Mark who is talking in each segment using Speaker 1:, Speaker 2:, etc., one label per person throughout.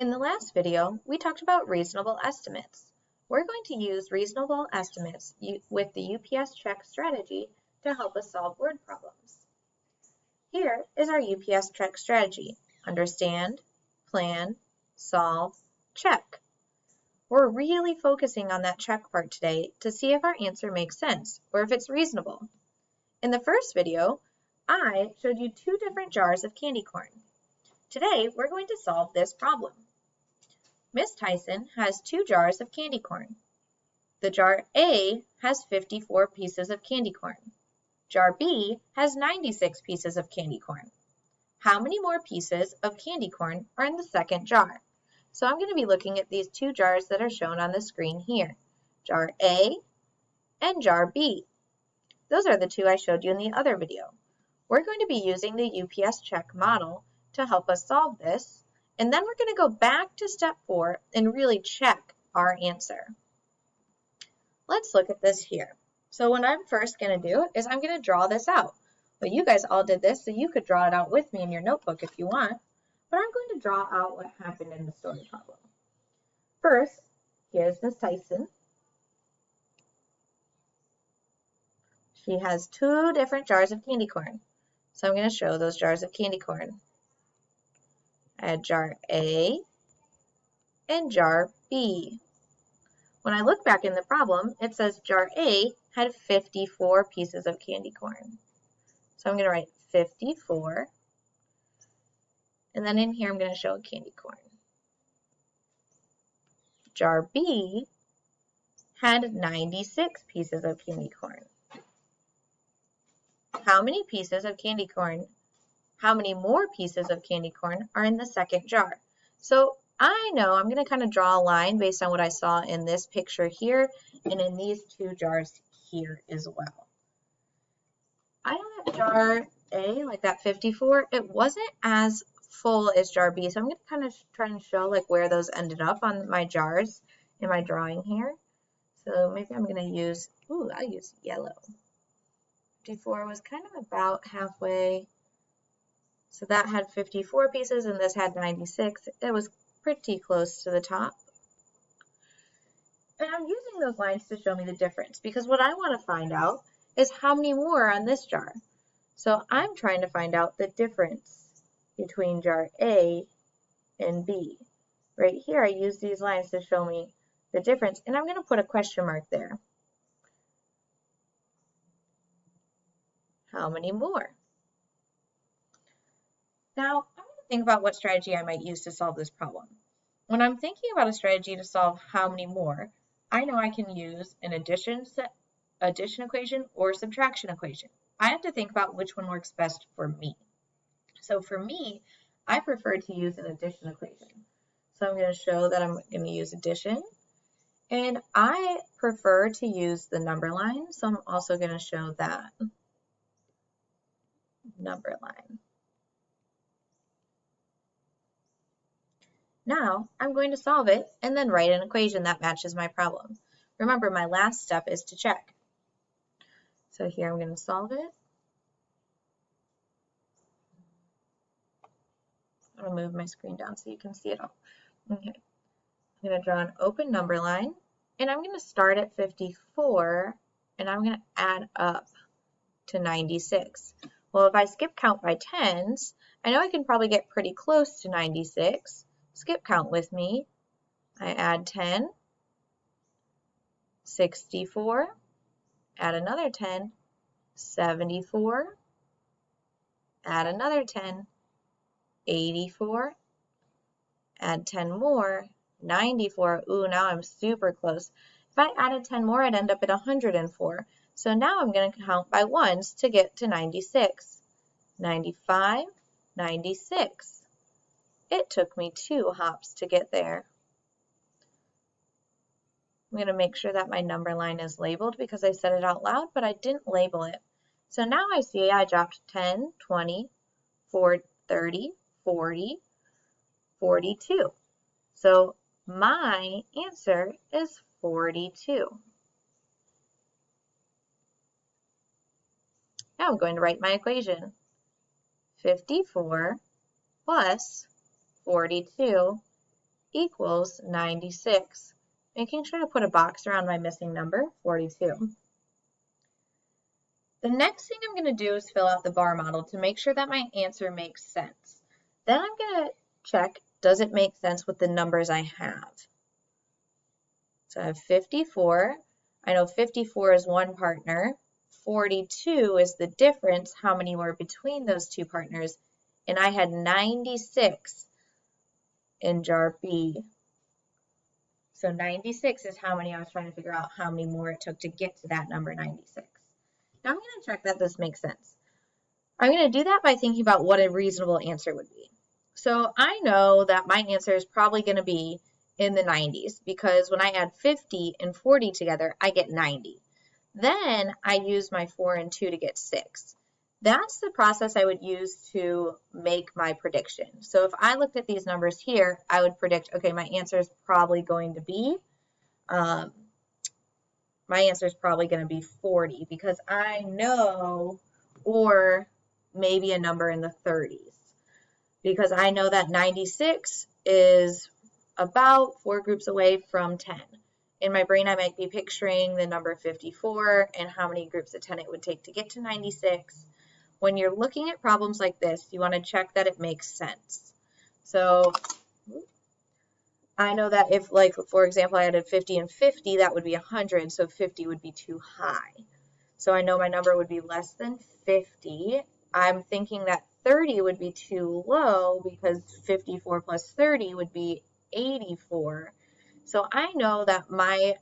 Speaker 1: In the last video, we talked about reasonable estimates. We're going to use reasonable estimates with the UPS check strategy to help us solve word problems. Here is our UPS check strategy. Understand, plan, solve, check. We're really focusing on that check part today to see if our answer makes sense or if it's reasonable. In the first video, I showed you two different jars of candy corn. Today, we're going to solve this problem. Miss Tyson has two jars of candy corn. The jar A has 54 pieces of candy corn. Jar B has 96 pieces of candy corn. How many more pieces of candy corn are in the second jar? So I'm going to be looking at these two jars that are shown on the screen here, jar A and jar B. Those are the two I showed you in the other video. We're going to be using the UPS check model to help us solve this, and then we're going to go back to step 4 and really check our answer. Let's look at this here. So what I'm first going to do is I'm going to draw this out. But you guys all did this, so you could draw it out with me in your notebook if you want. But I'm going to draw out what happened in the story problem. First, here's Miss Tyson. She has two different jars of candy corn. So I'm going to show those jars of candy corn. I had jar A and jar B. When I look back in the problem, it says jar A had 54 pieces of candy corn. So I'm going to write 54. And then in here, I'm going to show a candy corn. Jar B had 96 pieces of candy corn. How many pieces of candy corn? How many more pieces of candy corn are in the second jar? So I know I'm going to kind of draw a line based on what I saw in this picture here and in these two jars here as well. I know that jar A, like that 54, it wasn't as full as jar B. So I'm going to kind of try and show like where those ended up on my jars in my drawing here. So maybe I'm going to use, I use yellow. 54 was kind of about halfway. So that had 54 pieces and this had 96. It was pretty close to the top. And I'm using those lines to show me the difference because what I want to find out is how many more are on this jar. So I'm trying to find out the difference between jar A and B. Right here, I use these lines to show me the difference, and I'm going to put a question mark there. How many more? Now, I'm going to think about what strategy I might use to solve this problem. When I'm thinking about a strategy to solve how many more, I know I can use an addition equation or subtraction equation. I have to think about which one works best for me. So for me, I prefer to use an addition equation. So I'm going to show that I'm going to use addition. And I prefer to use the number line, so I'm also going to show that number line. Now I'm going to solve it and then write an equation that matches my problem. Remember, my last step is to check. So here I'm going to solve it. I'm going to move my screen down so you can see it all. Okay. I'm going to draw an open number line, and I'm going to start at 54, and I'm going to add up to 96. Well, if I skip count by tens, I know I can probably get pretty close to 96. Skip count with me. I add 10, 64, add another 10, 74, add another 10, 84, add 10 more, 94. Ooh, now I'm super close. If I added 10 more, I'd end up at 104. So now I'm going to count by ones to get to 96. 95, 96. It took me 2 hops to get there. I'm going to make sure that my number line is labeled because I said it out loud, but I didn't label it. So now I see I dropped 10, 20, 30, 40, 42. So my answer is 42. Now I'm going to write my equation. 54 plus 42 equals 96. Making sure to put a box around my missing number, 42. The next thing I'm going to do is fill out the bar model to make sure that my answer makes sense. Then I'm going to check, does it make sense with the numbers I have? So I have 54. I know 54 is one partner. 42 is the difference, how many were between those two partners. And I had 96 in jar B. So 96 is how many I was trying to figure out how many more it took to get to that number 96. Now I'm going to check that this makes sense. I'm going to do that by thinking about what a reasonable answer would be. So I know that my answer is probably going to be in the 90s because when I add 50 and 40 together, I get 90. Then I use my 4 and 2 to get 6. That's the process I would use to make my prediction. So if I looked at these numbers here, I would predict, okay, my answer is probably going to be 40 because I know, or maybe a number in the 30s, because I know that 96 is about 4 groups away from 10. In my brain, I might be picturing the number 54 and how many groups of 10 it would take to get to 96. When you're looking at problems like this, you want to check that it makes sense. So I know that if, like, for example, I added 50 and 50, that would be 100, so 50 would be too high. So I know my number would be less than 50. I'm thinking that 30 would be too low because 54 plus 30 would be 84. So I know that my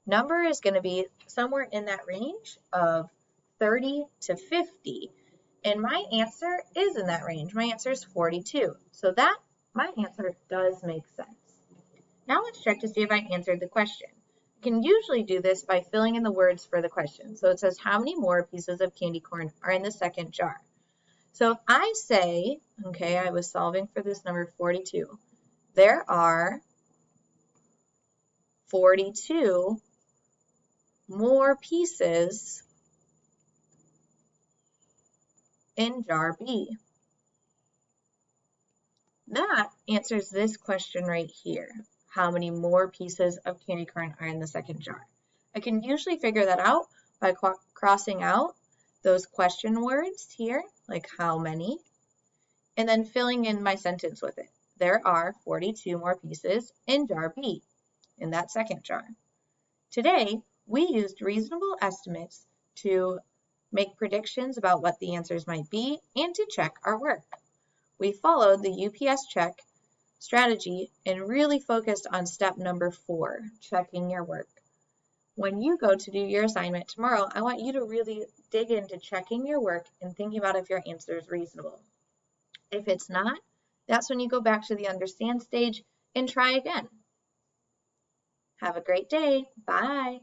Speaker 1: number is going to be somewhere in that range of 30 to 50. And my answer is in that range. My answer is 42. So that, my answer does make sense. Now let's check to see if I answered the question. I can usually do this by filling in the words for the question. So it says, how many more pieces of candy corn are in the second jar? So if I say, okay, I was solving for this number 42, there are 42 more pieces in jar B. That answers this question right here. How many more pieces of candy corn are in the second jar? I can usually figure that out by crossing out those question words here, like how many, and then filling in my sentence with it. There are 42 more pieces in jar B, in that second jar. Today, we used reasonable estimates to make predictions about what the answers might be and to check our work. We followed the UPS check strategy and really focused on step number 4, checking your work. When you go to do your assignment tomorrow, I want you to really dig into checking your work and thinking about if your answer is reasonable. If it's not, that's when you go back to the understand stage and try again. Have a great day. Bye.